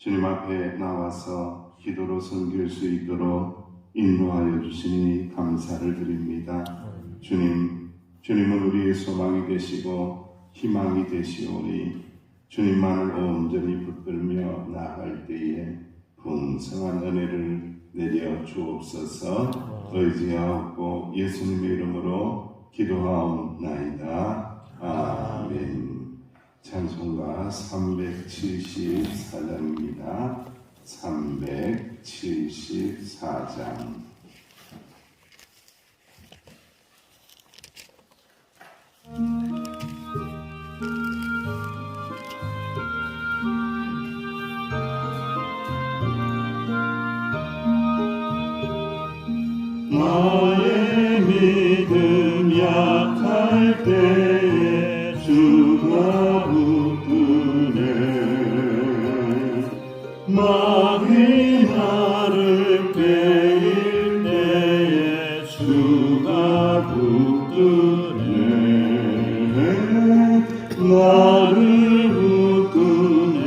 주님 앞에 나와서 기도로 섬길 수 있도록 인도하여 주시니 감사를 드립니다. 주님은 우리의 소망이 되시고 희망이 되시오니 주님만을 온전히 붙들며 나아갈 때에 풍성한 은혜를 내려 주옵소서. 의지하옵고 예수님의 이름으로 기도하옵나이다. 아멘. 찬송가 374장입니다. 374장. 나의 믿음 약할 때에 주가 붙드네. 마귀 나를 빼일 때에 주가 붙드네. 나를 붙드네.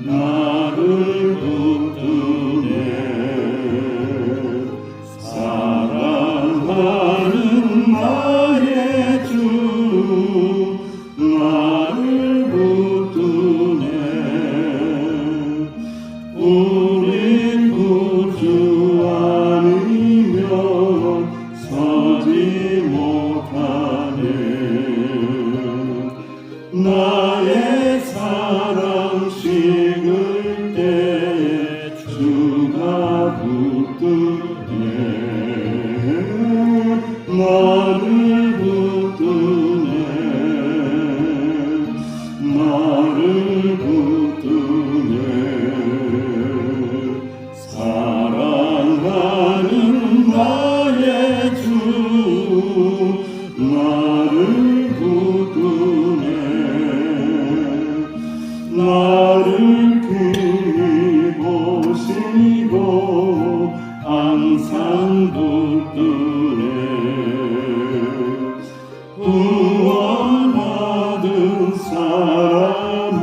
나를 붙드네. 사랑하는 나의 주 나를 붙드네. 우리 구주 아니면 서지 못하네. 나의 사랑 식을 때에 주가 붙드네. 나를 붙드네. 나를 붙드네. 사랑하는 나의 주 나를 붙드네. 나를 귀히 보시고 항상 붙드네. 구원받은 사람을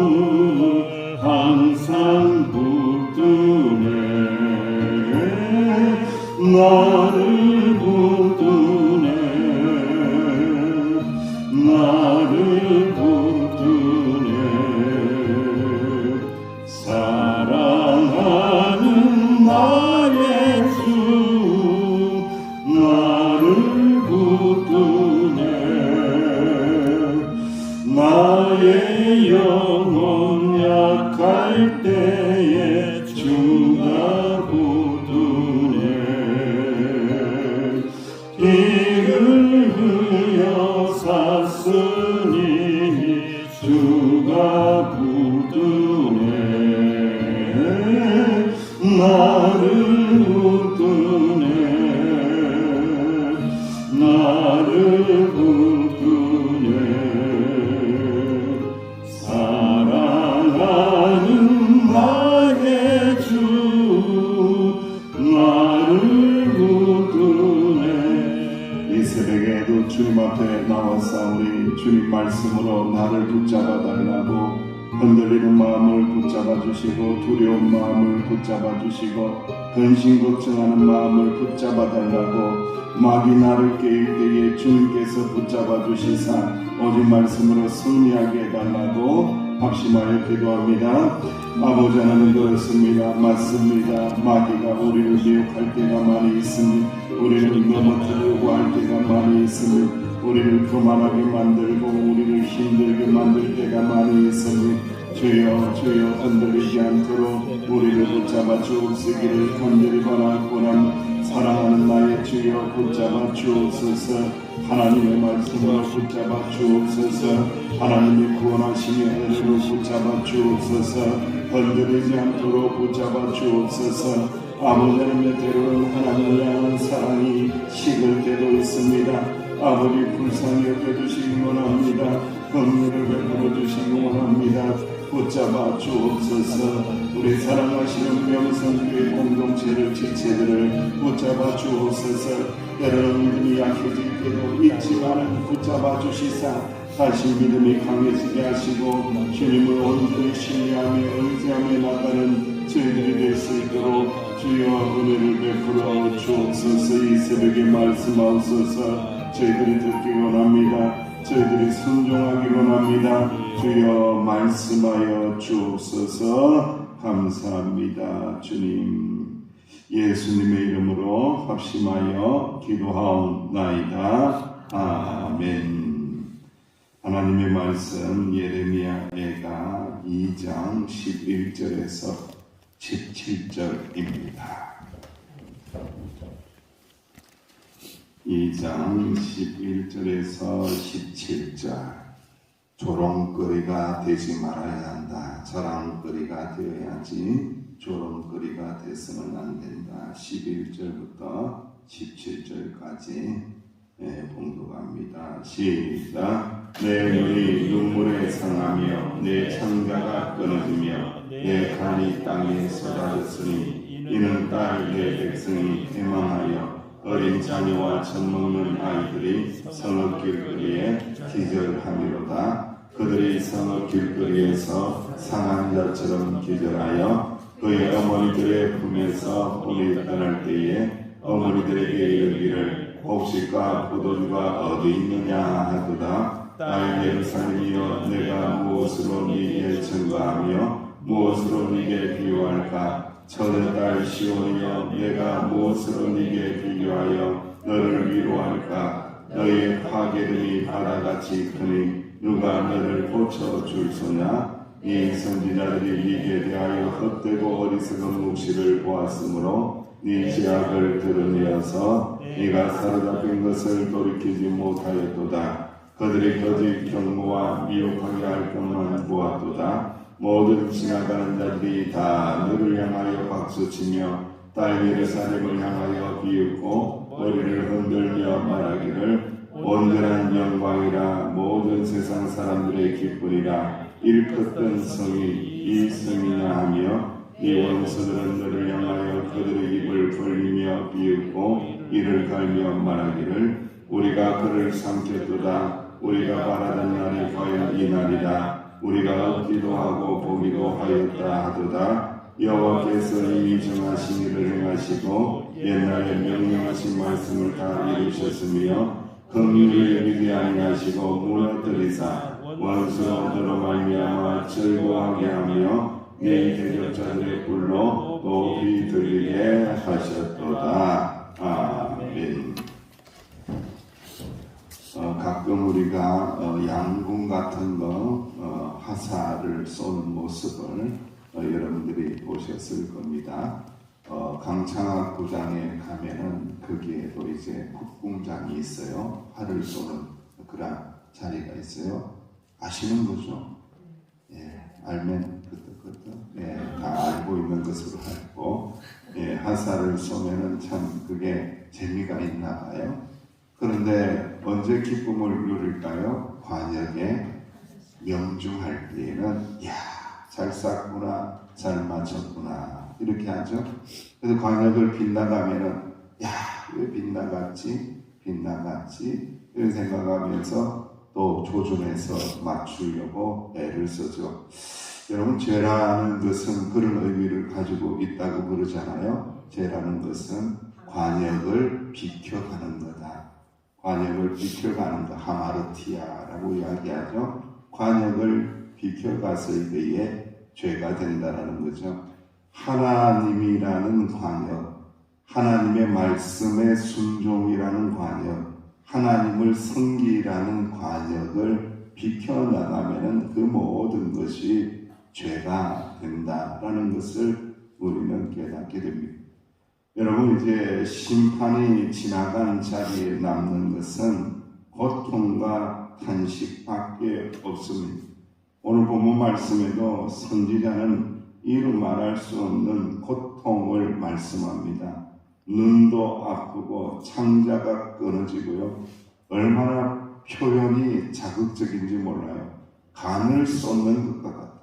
항상 붙드네. 나를 붙드네. 나를 붙드네. 사랑하는 나의 주 나를 붙드네. 나의 영혼 약할 때에 주가 붙드네. 피를 흘려 샀으니 주가 붙드네. 나를 붙드네. 나를 붙드네. 사랑하는 나의 주 나를 붙드네. 이 새벽에도 주님 앞에 나와서 우리 주님 말씀으로 나를 붙잡아 달라고 흔들리는 마음을 붙잡아 주시고 두려운 마음을 붙잡아 주시고 근심 걱정하는 마음을 붙잡아 달라고 마귀 나를 깨일 때에 주님께서 붙잡아 주시사 오직 말씀으로 승리하게 해달라고 합심하여 기도합니다. 아버지 하나님 그렇습니다. 맞습니다. 마귀가 우리를 미혹할 때가 많이 있습니다. 우리를 넘어뜨리고 할 때가 많이 있습니다. 우리를 교만하게 만들고 우리를 힘들게 만들 때가 많이 있습니다. 주여 주여 흔들리지 않도록 우리를 붙잡아 주옵시기를 간절히 바라고나 사랑하는 나의 주여 붙잡아 주옵소서. 하나님의 말씀으로 붙잡아 주옵소서. 하나님의 구원하심의 은혜로 붙잡아 주옵소서. 흔들리지 않도록 붙잡아 주옵소서. 아버지 하나님의 때로는 하나님을 향한 사랑이 식을 때도 있습니다. 아버지 불쌍히 여겨주시기 원합니다. 긍휼을 베풀어 주시기 원합니다. 붙잡아 주옵소서. 우리 사랑하시는 명성교회 공동체를 지체들을 붙잡아 주옵소서. 때로는 믿음이 약해질 때도 잊지만은 붙잡아 주시사 다시 믿음이 강해지게 하시고 주님을 온전히 신뢰하며 의지하며 나가는 저희들이 될 수 있도록 주여 은혜를 베풀어 주옵소서. 이 새벽에 말씀하옵소서. 저희들이 듣기 원합니다. 저희들이 순종하기 원합니다. 주여 말씀하여 주옵소서. 감사합니다. 주님, 예수님의 이름으로 합심하여 기도하옵나이다. 아멘. 하나님의 말씀 예레미야가 2장 11절에서 17절입니다. 2장 11절에서 17절. 조롱거리가 되지 말아야 한다. 자랑거리가 되어야지 조롱거리가 돼서는 안 된다. 11절부터 17절까지 봉독합니다. 시작. 내 눈이 눈물에 상하며 내 창자가 끊어지며 내 간이 땅에 쏟아졌으니 이는 딸 내 백성이 해망하여 어린 자녀와 젖먹는 아이들이 성읍 길거리에 기절하미로다. 그들이 성읍 길거리에서 상한 자처럼 기절하여 그의 어머니들의 품에서 혼이 떠날 때에 어머니들에게 이르기를 곡식과 포도주가 어디 있느냐 하도다. 딸 예루살렘이여, 내가 무엇으로 네게 증거하며 무엇으로 네게 비유할까? 첫의 딸 시온이여, 내가 무엇으로 네게 비교하여 너를 위로할까? 너의 파괴름이 바다같이 크니 누가 너를 고쳐줄 소냐? 이 선지자들이 네게 대하여 헛되고 어리석은 묵시를 보았으므로 네 죄악을 드러내어서 네가 사로잡힌 것을 돌이키지 못하였도다. 그들이 거짓 경모와 미혹하게 할 것만 보았도다. 모든 지나가는 자들이 다 너를 향하여 박수치며 딸 예루살렘을 향하여 비웃고 머리를 흔들며 말하기를 온전한 영광이라. 모든 세상 사람들의 기쁨이라. 일컫던 성이 이 성이냐 하며 이 원수들은 너를 향하여 그들의 입을 벌리며 비웃고 이를 갈며 말하기를 우리가 그를 삼켰도다. 우리가 바라던 날이 과연 이 날이다. 우리가 얻기도 하고 보기도 하였다 하도다. 여호와께서 이미 정하신 일을 행하시고 옛날에 명령하신 말씀을 다 이루셨으며 긍휼을 여기지 아니하시고 무너뜨리사 원수로 말미암아 즐거워하게 하며 내 대적자들의 뿔로 높이 들리게 하셨도다. 아멘. 가끔 우리가 양궁 같은 거 화살을 쏘는 모습을 여러분들이 보셨을 겁니다. 강창학 구장에 가면은 거기에도 이제 국궁장이 있어요. 활을 쏘는 그런 자리가 있어요. 아시는 거죠? 예, 알면 다 알고 있는 것으로 알고, 화살을 쏘면은 참 그게 재미가 있나 봐요. 그런데 언제 기쁨을 누릴까요? 관역에 명중할 때에는 잘 쐈구나, 잘 맞췄구나 이렇게 하죠. 그래서 관역을 빗나가면은 왜 빗나갔지 이런 생각하면서 또 조준해서 맞추려고 애를 쓰죠. 여러분, 죄라는 것은 그런 의미를 가지고 있다고 그러잖아요. 죄라는 것은 관역을 비켜가는 거다. 관역을 비켜가는 거, 하마르티아라고 이야기하죠. 관역을 비켜가서의 때에 죄가 된다라는 거죠. 하나님이라는 관역, 하나님의 말씀의 순종이라는 관역, 하나님을 섬기라는 관역을 비켜나가면은 그 모든 것이 죄가 된다라는 것을 우리는 깨닫게 됩니다. 여러분, 이제 심판이 지나간 자리에 남는 것은 고통과 탄식밖에 없습니다. 오늘 본문 말씀에도 선지자는 이루 말할 수 없는 고통을 말씀합니다. 눈도 아프고 창자가 끊어지고요. 얼마나 표현이 자극적인지 몰라요. 간을 쏟는 것과 같다.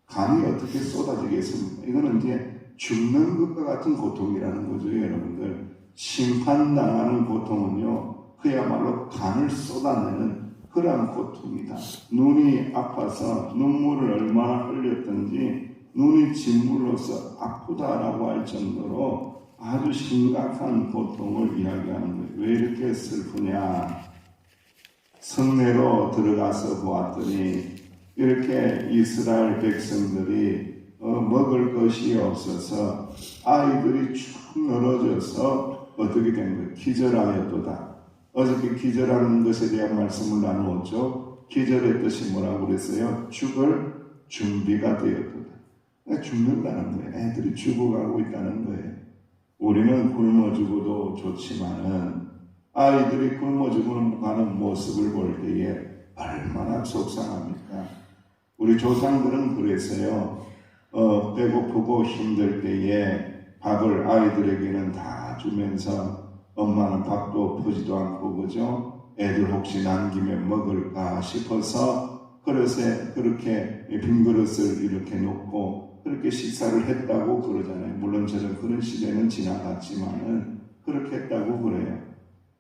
간이 어떻게 쏟아지겠습니까? 이거는 이제 죽는 것과 같은 고통이라는 거죠, 여러분들. 심판당하는 고통은요, 그야말로 간을 쏟아내는 그러한 고통이다. 눈이 아파서 눈물을 얼마나 흘렸던지 눈이 진물로서 아프다라고 할 정도로 아주 심각한 고통을 이야기하는 거예요. 왜 이렇게 슬프냐? 성내로 들어가서 보았더니 이렇게 이스라엘 백성들이 먹을 것이 없어서 아이들이 축 늘어져서 어떻게 된 거예요? 기절하였도다. 어저께 기절하는 것에 대한 말씀을 나누었죠. 기절의 뜻이 뭐라고 그랬어요? 죽을 준비가 되었도다. 죽는다는 거예요. 애들이 죽어가고 있다는 거예요. 우리는 굶어 죽어도 좋지만은 아이들이 굶어 죽어가는 모습을 볼 때에 얼마나 속상합니까? 우리 조상들은 그랬어요. 배고프고 힘들 때에 밥을 아이들에게는 다 주면서 엄마는 밥도 보지도 않고 그죠? 애들 혹시 남기면 먹을까 싶어서 그릇에 그렇게 빈 그릇을 이렇게 놓고 그렇게 식사를 했다고 그러잖아요. 물론 저는 그런 시대는 지나갔지만은 그렇게 했다고 그래요.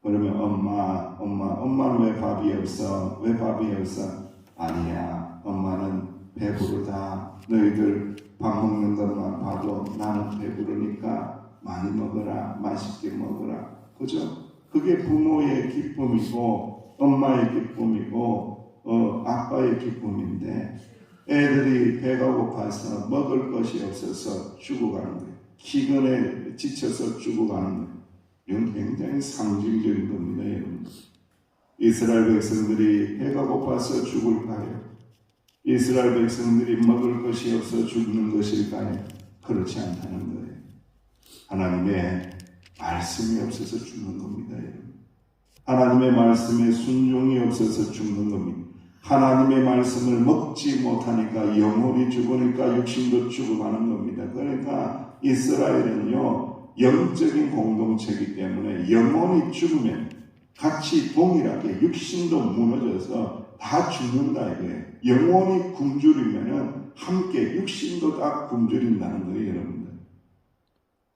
그러면 엄마는 왜 밥이 없어? 왜 밥이 없어? 아니야, 엄마는 배부르다. 너희들 밥 먹는 것만 봐도 나는 배부르니까 많이 먹어라, 맛있게 먹어라. 그죠? 그게 부모의 기쁨이고 엄마의 기쁨이고 아빠의 기쁨인데 애들이 배가 고파서 먹을 것이 없어서 죽어가는 거예요. 기근에 지쳐서 죽어가는 거예요. 이건 굉장히 상징적인 겁니다, 여러분. 이스라엘 백성들이 배가 고파서 죽을까요? 이스라엘 백성들이 먹을 것이 없어 죽는 것일까요? 그렇지 않다는 거예요. 하나님의 말씀이 없어서 죽는 겁니다, 여러분. 하나님의 말씀에 순종이 없어서 죽는 겁니다. 하나님의 말씀을 먹지 못하니까 영혼이 죽으니까 육신도 죽어가는 겁니다. 그러니까 이스라엘은요, 영적인 공동체이기 때문에 영혼이 죽으면 같이 동일하게 육신도 무너져서 다 죽는다 이거예요. 영혼이 굶주리면은 함께 육신도 다 굶주린다는 거예요, 여러분들.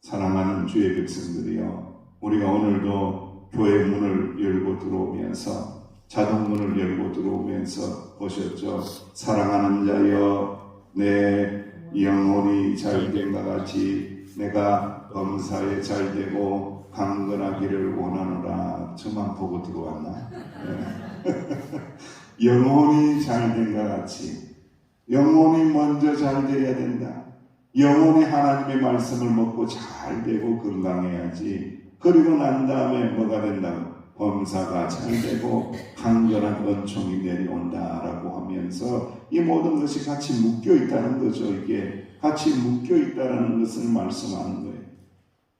사랑하는 주의 백성들이요, 우리가 오늘도 교회 문을 열고 들어오면서 자동문을 열고 들어오면서 보셨죠? 사랑하는 자여, 내 영혼이 잘된것 같이 내가 범사에 잘되고 강건하기를 원하노라. 저만 보고 들어왔나? 네. 영혼이 잘된 것 같이 영혼이 먼저 잘돼야 된다. 영혼이 하나님의 말씀을 먹고 잘되고 건강해야지. 그리고 난 다음에 뭐가 된다고? 범사가 잘되고 강건한 은총이 내려온다라고 하면서 이 모든 것이 같이 묶여 있다는 거죠. 이게 같이 묶여 있다는 것을 말씀하는 거예요.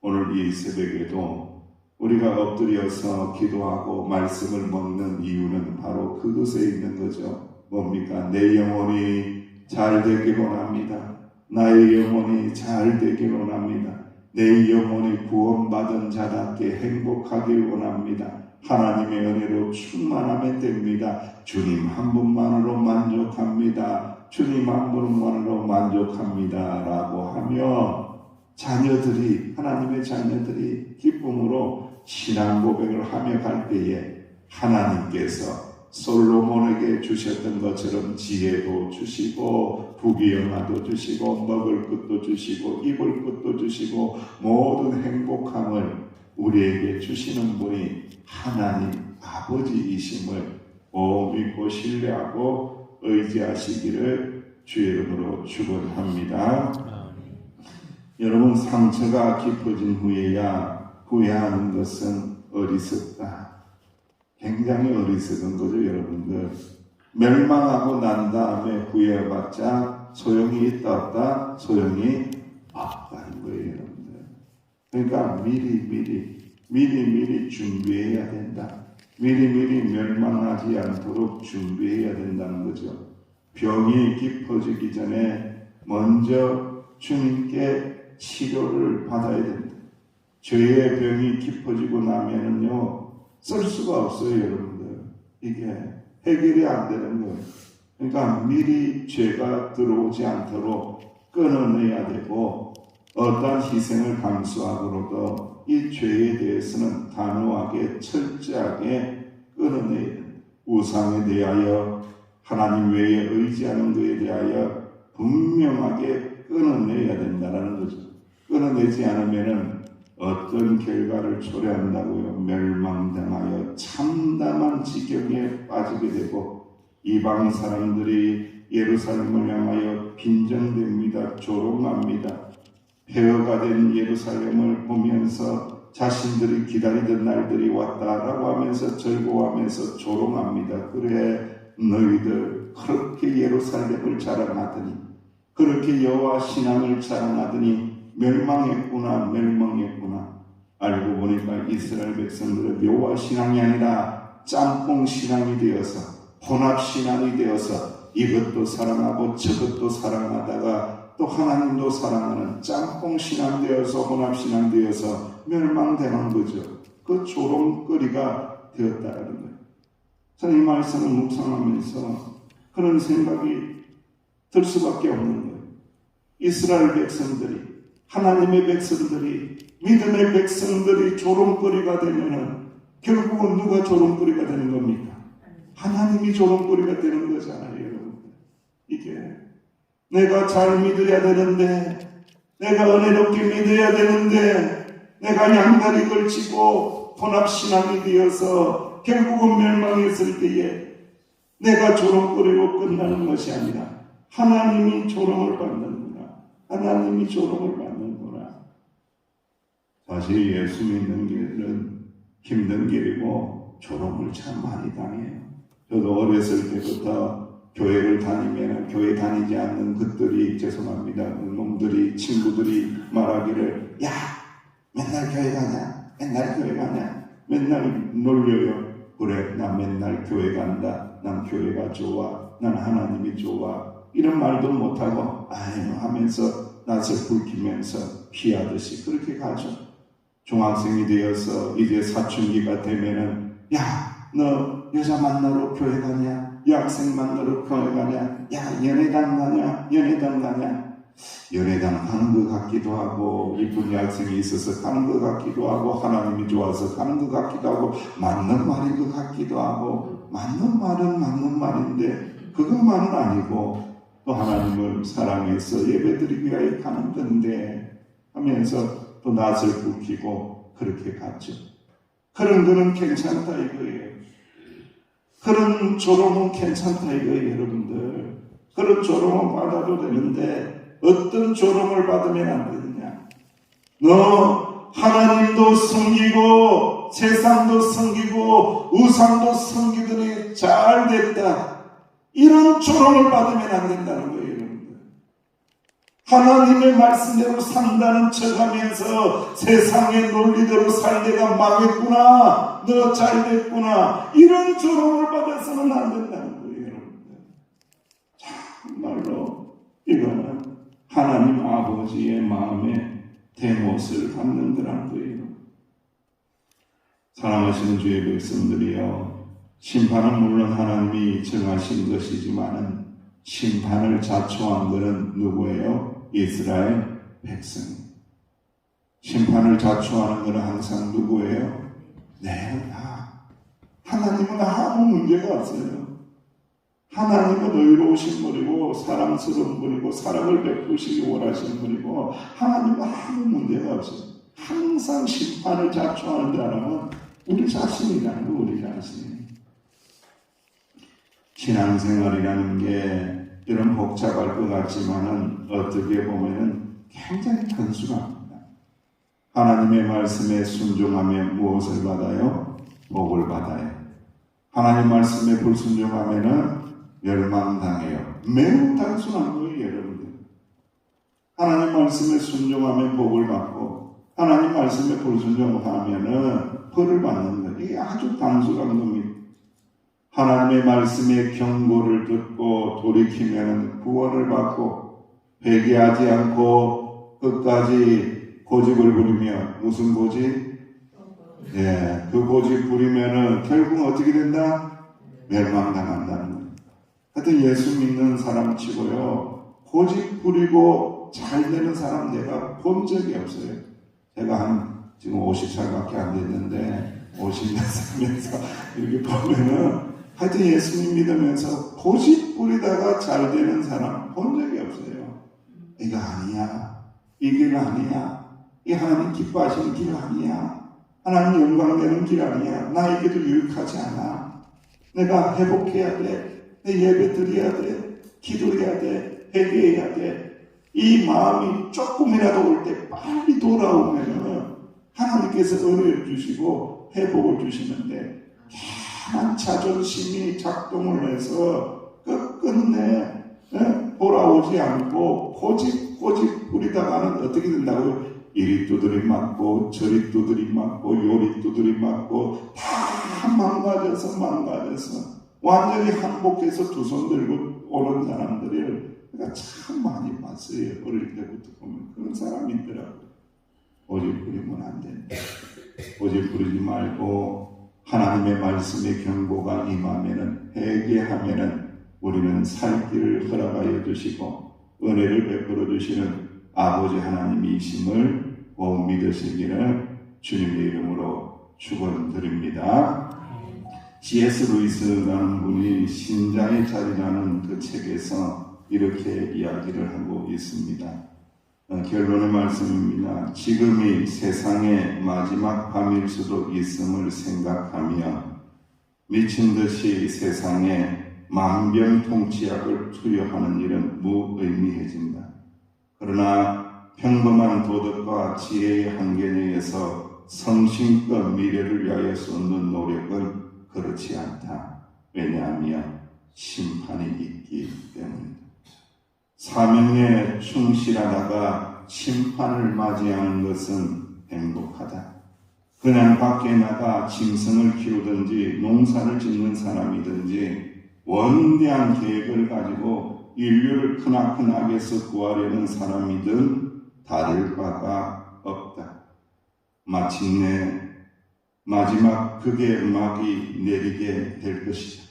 오늘 이 새벽에도 우리가 엎드려서 기도하고 말씀을 먹는 이유는 바로 그것에 있는 거죠. 뭡니까? 내 영혼이 잘 되길 원합니다. 나의 영혼이 잘 되길 원합니다. 내 영혼이 구원받은 자답게 행복하길 원합니다. 하나님의 은혜로 충만하면 됩니다. 주님 한 분만으로 만족합니다. 주님 한 분만으로 만족합니다. 라고 하며 자녀들이, 하나님의 자녀들이 기쁨으로 신앙 고백을 하며 갈 때에 하나님께서 솔로몬에게 주셨던 것처럼 지혜도 주시고 부귀영화도 주시고 먹을 것도 주시고 입을 것도 주시고 모든 행복함을 우리에게 주시는 분이 하나님 아버지이심을 믿고 신뢰하고 의지하시기를 주의 이름으로 축원합니다. 여러분, 상처가 깊어진 후에야 후회하는 것은 어리석다. 굉장히 어리석은 거죠, 여러분들. 멸망하고 난 다음에 후회해봤자 소용이 있다 없다? 소용이 없다는 거예요, 여러분들. 그러니까 미리 준비해야 된다. 미리 멸망하지 않도록 준비해야 된다는 거죠. 병이 깊어지기 전에 먼저 주님께 치료를 받아야 된다. 죄의 병이 깊어지고 나면은요, 쓸 수가 없어요, 여러분들. 이게 해결이 안 되는 거예요. 그러니까 미리 죄가 들어오지 않도록 끊어내야 되고, 어떠한 희생을 감수하고로도 이 죄에 대해서는 단호하게 철저하게 끊어내야 됩니다. 우상에 대하여 하나님 외에 의지하는 것에 대하여 분명하게 끊어내야 된다는 거죠. 끊어내지 않으면 어떤 결과를 초래한다고요? 멸망당하여 참담한 지경에 빠지게 되고 이방 사람들이 예루살렘을 향하여 빈정됩니다. 조롱합니다. 폐허가 된 예루살렘을 보면서 자신들이 기다리던 날들이 왔다라고 하면서 즐거워하면서 조롱합니다. 그래 너희들 그렇게 예루살렘을 자랑하더니 그렇게 여호와 신앙을 자랑하더니 멸망했구나. 알고 보니까 이스라엘 백성들은 여호와 신앙이 아니라 짬뽕 신앙이 되어서 혼합 신앙이 되어서 이것도 사랑하고 저것도 사랑하다가 또 하나님도 사랑하는 짬뽕 신앙 되어서 혼합 신앙 되어서 멸망되는 거죠. 그 조롱거리가 되었다라는 거예요. 저는 이 말씀을 묵상하면서 그런 생각이 들 수밖에 없는 거예요. 이스라엘 백성들이, 하나님의 백성들이, 믿음의 백성들이 조롱거리가 되면은 결국은 누가 조롱거리가 되는 겁니까? 하나님이 조롱거리가 되는 거잖아요, 여러분. 이게 내가 잘 믿어야 되는데, 내가 은혜롭게 믿어야 되는데, 내가 양다리 걸치고 혼합신앙이 되어서 결국은 멸망했을 때에 내가 조롱거리로 끝나는 것이 아니라 하나님이 조롱을 받는구나. 하나님이 조롱을 받는구나. 사실 예수 믿는 길은 힘든 길이고 조롱을 참 많이 당해요. 저도 어렸을 때부터 교회를 다니면 교회 다니지 않는 것들이 죄송합니다. 놈들이 친구들이 말하기를 야 맨날 교회 가냐? 맨날 교회 가냐? 맨날 놀려요. 그래 나 맨날 교회 간다. 난 교회가 좋아. 난 하나님이 좋아. 이런 말도 못하고 아유 하면서 낯을 붉히면서 피하듯이 그렇게 가죠. 중학생이 되어서 이제 사춘기가 되면은 야 너 여자 만나러 교회 가냐? 여학생 만나러 교회 가냐? 야 연애당 가냐? 연애당 가냐? 연애당 가는 것 같기도 하고 이쁜 여학생이 있어서 가는 것 같기도 하고 하나님이 좋아서 가는 것 같기도 하고 맞는 말인 것 같기도 하고 맞는 말은 맞는 말인데 그것만은 아니고 또 하나님을 사랑해서 예배드리기 위하여 가는 건데 하면서 또 낯을 붉히고 그렇게 갔죠. 그런 거는 괜찮다 이거예요. 그런 조롱은 괜찮다 이거예요, 여러분들. 그런 조롱은 받아도 되는데 어떤 조롱을 받으면 안 되느냐? 너 하나님도 섬기고 세상도 섬기고 우상도 섬기더니 잘 됐다. 이런 조롱을 받으면 안 된다는 거예요, 여러분들. 하나님의 말씀대로 산다는 척하면서 세상의 논리대로 살다가 망했구나. 너 잘됐구나. 이런 조롱을 받아서는 안 된다는 거예요, 여러분들. 정말로 이거는 하나님 아버지의 마음에 대못을 받는 거란 거예요. 사랑하시는 주의 백성들이여, 심판은 물론 하나님이 정하신 것이지만은 심판을 자초한 것은 누구예요? 이스라엘 백성. 심판을 자초하는 것은 항상 누구예요? 다. 하나님은 아무 문제가 없어요. 하나님은 의로우신 분이고 사랑스러운 분이고 사랑을 베푸시기 원하시는 분이고 하나님은 아무 문제가 없어요. 항상 심판을 자초하는 사람은 우리 자신이라는 거, 우리 자신. 신앙생활이라는 게 이런 복잡할 것 같지만은 어떻게 보면은 굉장히 단순합니다. 하나님의 말씀에 순종하면 무엇을 받아요? 복을 받아요. 하나님 말씀에 불순종하면은 멸망당해요. 매우 단순한 거예요, 여러분들. 하나님 말씀에 순종하면 복을 받고 하나님 말씀에 불순종하면은 벌을 받는 거예요. 이게 아주 단순한 겁니다. 하나님의 말씀에 경고를 듣고 돌이키면 구원을 받고 회개하지 않고 끝까지 고집을 부리며 무슨 고집? 그 고집 부리면은 결국 어떻게 된다? 멸망당한다는 거예요. 하여튼 예수 믿는 사람 치고요, 고집 부리고 잘 되는 사람 내가 본 적이 없어요. 제가 지금 50살밖에 안 됐는데 50년 살면서 이렇게 보면은 하여튼 예수님 믿으면서 고집 부리다가 잘 되는 사람 본 적이 없어요. 이거 아니야. 이 길 아니야. 이 하나님 기뻐하시는 길 아니야. 하나님 영광되는 길 아니야. 나에게도 유익하지 않아. 내가 회복해야 돼. 내 예배 드려야 돼. 기도해야 돼. 회개해야 돼. 이 마음이 조금이라도 올 때 빨리 돌아오면 하나님께서 은혜를 주시고 회복을 주시는데, 강한 자존심이 작동을 해서 끝끝내 돌아오지 않고 고집 부리다가는 어떻게 된다고요? 이리 두드리 맞고 저리 두드리 맞고 요리 두드리 맞고 다 망가져서 완전히 항복해서 두 손 들고 오는 사람들을 내가 참 많이 봤어요. 어릴 때부터 보면 그런 사람이 있더라고요. 고집 부리면 안 된다. 고집 부리지 말고 하나님의 말씀의 경고가 임하면은, 회개하면은 우리는 살 길을 허락하여 주시고 은혜를 베풀어 주시는 아버지 하나님이심을 꼭 믿으시기를 주님의 이름으로 축원드립니다. C.S. 루이스라는 분이 신자의 자리라는 그 책에서 이렇게 이야기를 하고 있습니다. 결론의 말씀입니다. 지금이 세상의 마지막 밤일 수도 있음을 생각하며 미친 듯이 세상에 만병통치약을 투여하는 일은 무의미해진다. 그러나 평범한 도덕과 지혜의 한계 내에서 성심껏 미래를 위하여 쏟는 노력은 그렇지 않다. 왜냐하면 심판이 있기 때문이다. 사명에 충실하다가 심판을 맞이하는 것은 행복하다. 그냥 밖에 나가 짐승을 키우든지 농사를 짓는 사람이든지 원대한 계획을 가지고 인류를 크나큰 악에서 구하려는 사람이든 다를 바가 없다. 마침내 마지막 극의 음악이 내리게 될 것이다.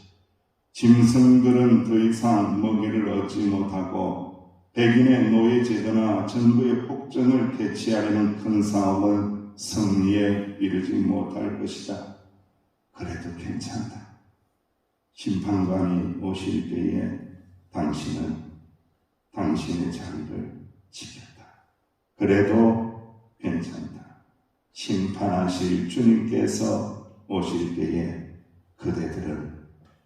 짐승들은 더 이상 먹이를 얻지 못하고 백인의 노예 제도나 정부의 폭정을 대치하려는 큰 싸움은 승리에 이르지 못할 것이다. 그래도 괜찮다. 심판관이 오실 때에 당신은 당신의 자리를 지켰다. 그래도 괜찮다. 심판하실 주님께서 오실 때에 그대들은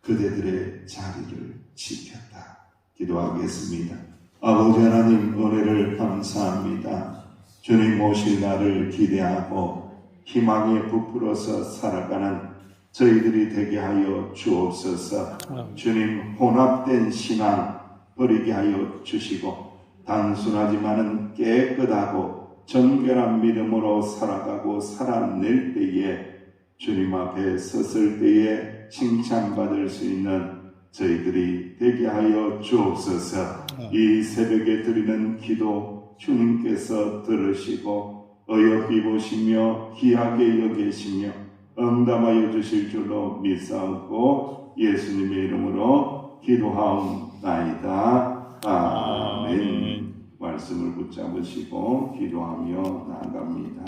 그대들의 자리를 지켰다. 기도하겠습니다. 아버지 하나님, 은혜를 감사합니다. 주님 오실 날을 기대하고 희망에 부풀어서 살아가는 저희들이 되게 하여 주옵소서. 주님, 혼합된 신앙 버리게 하여 주시고 단순하지만은 깨끗하고 정결한 믿음으로 살아가고 살아낼 때에 주님 앞에 섰을 때에 칭찬받을 수 있는 저희들이 되게 하여 주옵소서. 이 새벽에 드리는 기도 주님께서 들으시고 어여삐 보시며 귀하게 여기시며 응답하여 주실 줄로 믿사옵고 예수님의 이름으로 기도하옵나이다. 아멘. 말씀을 붙잡으시고 기도하며 나아갑니다.